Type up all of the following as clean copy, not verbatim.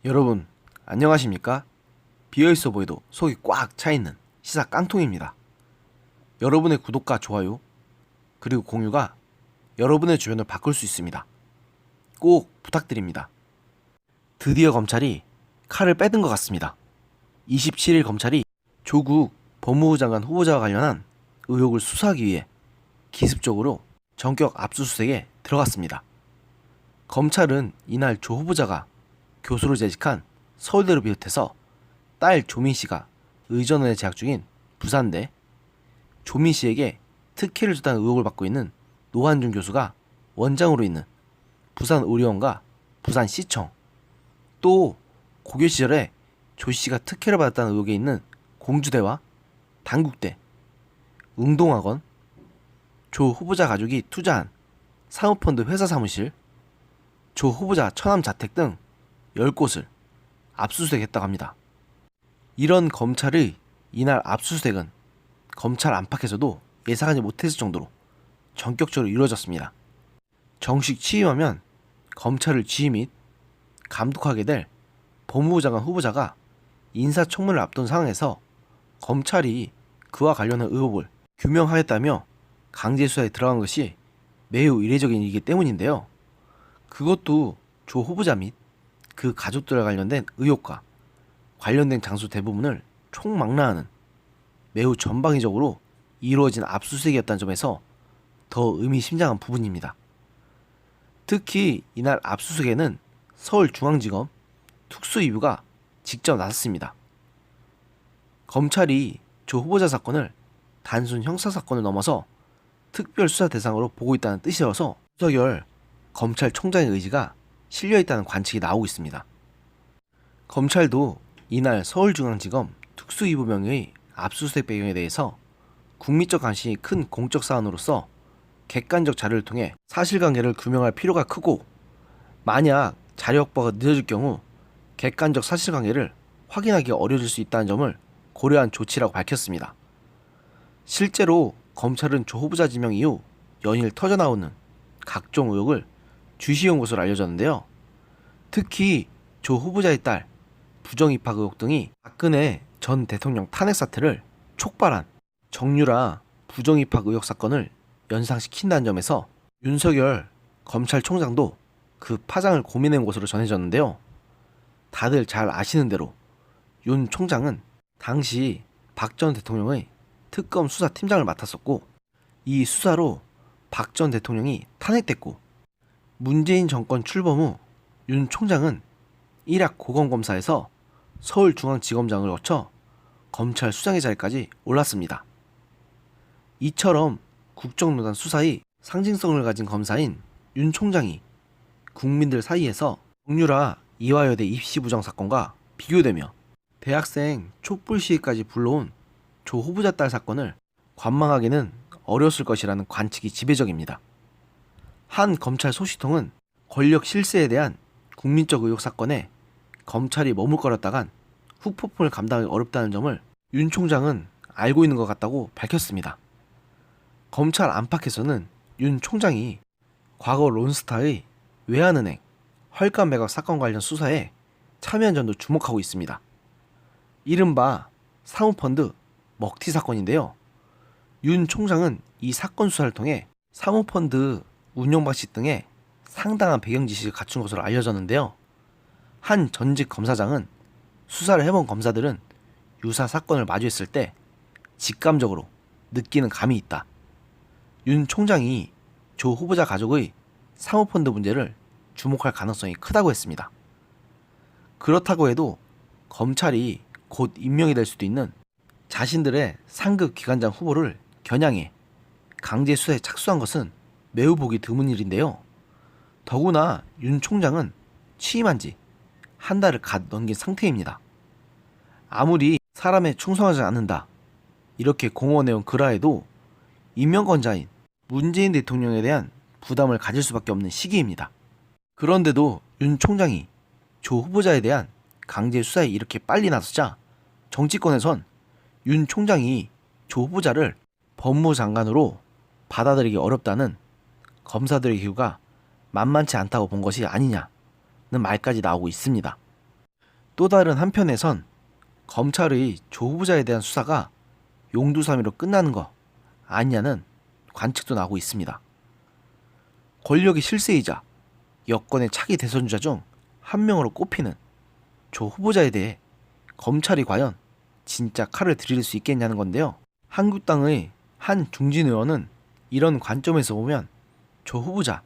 여러분, 안녕하십니까? 비어있어 보여도 속이 꽉 차있는 시사 깡통입니다. 여러분의 구독과 좋아요, 그리고 공유가 여러분의 주변을 바꿀 수 있습니다. 꼭 부탁드립니다. 드디어 검찰이 칼을 빼든 것 같습니다. 27일 검찰이 조국 법무부 장관 후보자와 관련한 의혹을 수사하기 위해 기습적으로 전격 압수수색에 들어갔습니다. 검찰은 이날 조 후보자가 교수로 재직한 서울대를 비롯해서 딸 조민씨가 의전원에 재학 중인 부산대, 조민씨에게 특혜를 줬다는 의혹을 받고 있는 노한준 교수가 원장으로 있는 부산의료원과 부산시청, 또 고교 시절에 조씨가 특혜를 받았다는 의혹에 있는 공주대와 단국대, 응동학원, 조 후보자 가족이 투자한 사모펀드 회사 사무실, 조 후보자 처남 자택 등 10곳을 압수수색했다고 합니다. 이런 검찰의 이날 압수수색은 검찰 안팎에서도 예상하지 못했을 정도로 전격적으로 이루어졌습니다. 정식 취임하면 검찰을 지휘 및 감독하게 될 법무부 장관 후보자가 인사청문회를 앞둔 상황에서 검찰이 그와 관련한 의혹을 규명하겠다며 강제수사에 들어간 것이 매우 이례적인 일이기 때문인데요. 그것도 조 후보자 및 그 가족들과 관련된 의혹과 관련된 장소 대부분을 총망라하는 매우 전방위적으로 이루어진 압수수색이었다는 점에서 더 의미심장한 부분입니다. 특히 이날 압수수색에는 서울중앙지검 특수이부가 직접 나섰습니다. 검찰이 조 후보자 사건을 단순 형사사건을 넘어서 특별수사 대상으로 보고 있다는 뜻이어서 윤석열 검찰총장의 의지가 실려있다는 관측이 나오고 있습니다. 검찰도 이날 서울중앙지검 특수이부 명의의 압수수색 배경에 대해서 국민적 관심이 큰 공적 사안으로서 객관적 자료를 통해 사실관계를 규명할 필요가 크고, 만약 자료 확보가 늦어질 경우 객관적 사실관계를 확인하기 어려워질 수 있다는 점을 고려한 조치라고 밝혔습니다. 실제로 검찰은 조 후보자 지명 이후 연일 터져나오는 각종 의혹을 주시해온 것으로 알려졌는데요. 특히 조 후보자의 딸 부정입학 의혹 등이 박근혜 전 대통령 탄핵 사태를 촉발한 정유라 부정입학 의혹 사건을 연상시킨다는 점에서 윤석열 검찰총장도 그 파장을 고민해온 것으로 전해졌는데요. 다들 잘 아시는 대로 윤 총장은 당시 박 전 대통령의 특검 수사팀장을 맡았었고, 이 수사로 박 전 대통령이 탄핵됐고, 문재인 정권 출범 후 윤 총장은 일학 고검검사에서 서울중앙지검장을 거쳐 검찰 수장의 자리까지 올랐습니다. 이처럼 국정농단 수사의 상징성을 가진 검사인 윤 총장이 국민들 사이에서 정유라 이화여대 입시 부정 사건과 비교되며 대학생 촛불 시위까지 불러온 조 후보자 딸 사건을 관망하기는 어려웠을 것이라는 관측이 지배적입니다. 한 검찰 소식통은 권력 실세에 대한 국민적 의혹 사건에 검찰이 머물거렸다간 후폭풍을 감당하기 어렵다는 점을 윤 총장은 알고 있는 것 같다고 밝혔습니다. 검찰 안팎에서는 윤 총장이 과거 론스타의 외환은행 헐값 매각 사건 관련 수사에 참여한 점도 주목하고 있습니다. 이른바 사모펀드 먹튀 사건인데요. 윤 총장은 이 사건 수사를 통해 사모펀드 운용 방식 등에 상당한 배경 지식을 갖춘 것으로 알려졌는데요. 한 전직 검사장은 수사를 해본 검사들은 유사 사건을 마주했을 때 직감적으로 느끼는 감이 있다. 윤 총장이 조 후보자 가족의 사모펀드 문제를 주목할 가능성이 크다고 했습니다. 그렇다고 해도 검찰이 곧 임명이 될 수도 있는 자신들의 상급 기관장 후보를 겨냥해 강제 수사에 착수한 것은 매우 보기 드문 일인데요. 더구나 윤 총장은 취임한 지 한 달을 갓 넘긴 상태입니다. 아무리 사람에 충성하지 않는다 이렇게 공언해온 그라에도 임명권자인 문재인 대통령에 대한 부담을 가질 수밖에 없는 시기입니다. 그런데도 윤 총장이 조 후보자에 대한 강제 수사에 이렇게 빨리 나서자 정치권에선 윤 총장이 조 후보자를 법무부 장관으로 받아들이기 어렵다는 검사들의 기류가 만만치 않다고 본 것이 아니냐는 말까지 나오고 있습니다. 또 다른 한편에선 검찰의 조 후보자에 대한 수사가 용두사미로 끝나는 거 아니냐는 관측도 나오고 있습니다. 권력의 실세이자 여권의 차기 대선주자 중 한 명으로 꼽히는 조 후보자에 대해 검찰이 과연 진짜 칼을 들일 수 있겠냐는 건데요. 한국당의 한 중진 의원은 이런 관점에서 보면 조 후보자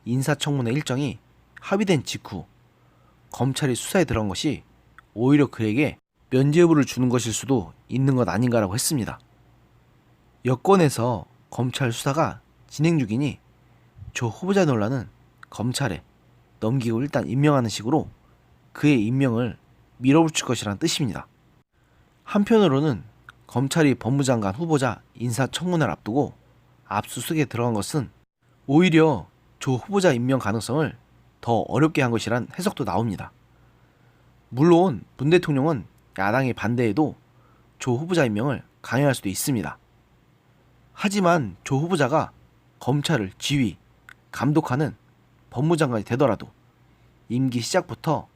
인사청문회 일정이 합의된 직후 검찰이 수사에 들어간 것이 오히려 그에게 면죄 여부를 주는 것일 수도 있는 것 아닌가라고 했습니다. 여권에서 검찰 수사가 진행 중이니 조 후보자 논란은 검찰에 넘기고 일단 임명하는 식으로 그의 임명을 밀어붙일 것이라는 뜻입니다. 한편으로는 검찰이 법무장관 후보자 인사청문회를 앞두고 압수수색에 들어간 것은 오히려 조 후보자 임명 가능성을 더 어렵게 한 것이란 해석도 나옵니다. 물론 문 대통령은 야당의 반대에도 조 후보자 임명을 강행할 수도 있습니다. 하지만 조 후보자가 검찰을 지휘, 감독하는 법무장관이 되더라도 임기 시작부터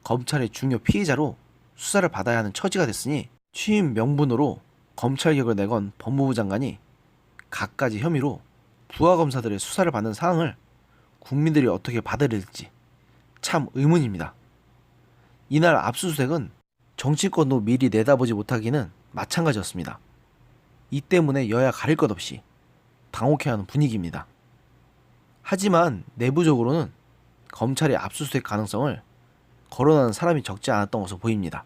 검찰의 중요 피해자로 수사를 받아야 하는 처지가 됐으니 취임 명분으로 검찰개혁을 내건 법무부 장관이 갖가지 혐의로 부하 검사들의 수사를 받는 상황을 국민들이 어떻게 받아들일지 참 의문입니다. 이날 압수수색은 정치권도 미리 내다보지 못하기는 마찬가지였습니다. 이 때문에 여야 가릴 것 없이 당혹해하는 분위기입니다. 하지만 내부적으로는 검찰의 압수수색 가능성을 거론하는 사람이 적지 않았던 것으로 보입니다.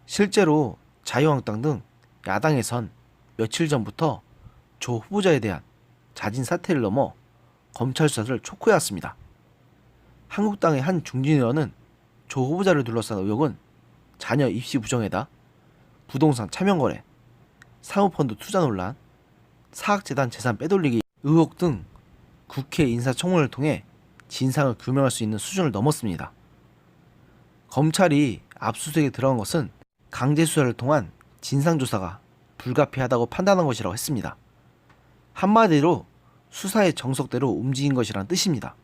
실제로 자유한국당 등 야당에선 며칠 전부터 조 후보자에 대한 자진 사퇴를 넘어 검찰 수사를 촉구해왔습니다. 한국당의 한 중진 의원은 조 후보자를 둘러싼 의혹은 자녀 입시 부정에다 부동산 차명거래, 사모펀드 투자 논란, 사학재단 재산 빼돌리기 의혹 등 국회 인사청문회를 통해 진상을 규명할 수 있는 수준을 넘었습니다. 검찰이 압수수색에 들어간 것은 강제수사를 통한 진상조사가 불가피하다고 판단한 것이라고 했습니다. 한마디로 수사의 정석대로 움직인 것이란 뜻입니다.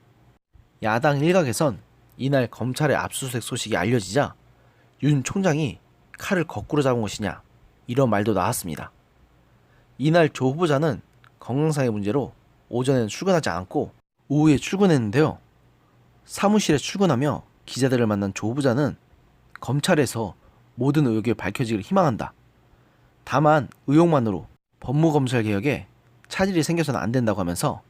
야당 일각에선 이날 검찰의 압수수색 소식이 알려지자 윤 총장이 칼을 거꾸로 잡은 것이냐 이런 말도 나왔습니다. 이날 조 후보자는 건강상의 문제로 오전에는 출근하지 않고 오후에 출근했는데요. 사무실에 출근하며 기자들을 만난 조 후보자는 검찰에서 모든 의혹이 밝혀지기를 희망한다. 다만 의혹만으로 법무검찰 개혁에 차질이 생겨서는 안 된다고 하면서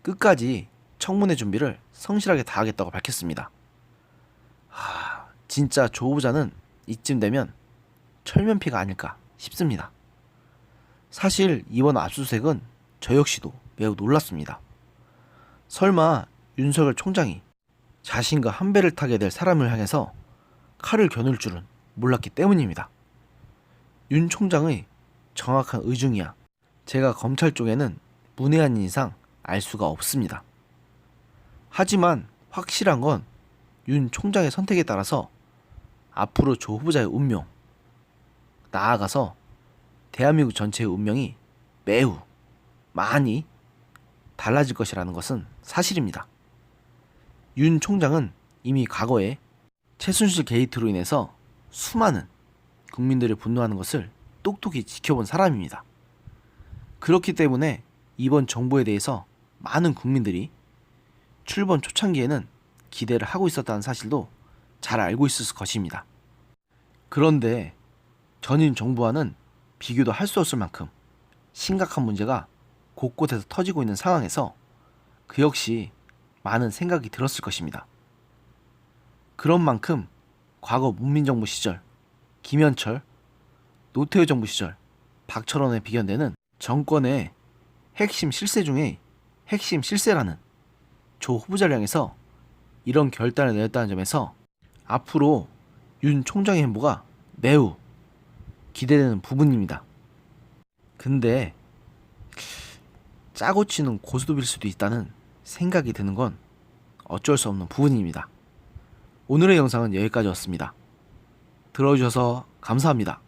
끝까지 청문회 준비를 성실하게 다하겠다고 밝혔습니다. 진짜 조 후보자는 이쯤 되면 철면피가 아닐까 싶습니다. 사실 이번 압수수색은 저 역시도 매우 놀랐습니다. 설마 윤석열 총장이 자신과 한 배를 타게 될 사람을 향해서 칼을 겨눌 줄은 몰랐기 때문입니다. 윤 총장의 정확한 의중이야 제가 검찰 쪽에는 문외한인 이상 알 수가 없습니다. 하지만 확실한 건 윤 총장의 선택에 따라서 앞으로 조 후보자의 운명, 나아가서 대한민국 전체의 운명이 매우 많이 달라질 것이라는 것은 사실입니다. 윤 총장은 이미 과거에 최순실 게이트로 인해서 수많은 국민들이 분노하는 것을 똑똑히 지켜본 사람입니다. 그렇기 때문에 이번 정부에 대해서 많은 국민들이 출범 초창기에는 기대를 하고 있었다는 사실도 잘 알고 있을 것입니다. 그런데 전임 정부와는 비교도 할 수 없을 만큼 심각한 문제가 곳곳에서 터지고 있는 상황에서 그 역시 많은 생각이 들었을 것입니다. 그런 만큼 과거 문민정부 시절 김현철, 노태우 정부 시절 박철원에 비견되는 정권의 핵심 실세 중에 핵심 실세라는 조 후보자를 향해서 이런 결단을 내렸다는 점에서 앞으로 윤 총장의 행보가 매우 기대되는 부분입니다. 근데 짜고 치는 고스톱일 수도 있다는 생각이 드는 건 어쩔 수 없는 부분입니다. 오늘의 영상은 여기까지였습니다. 들어주셔서 감사합니다.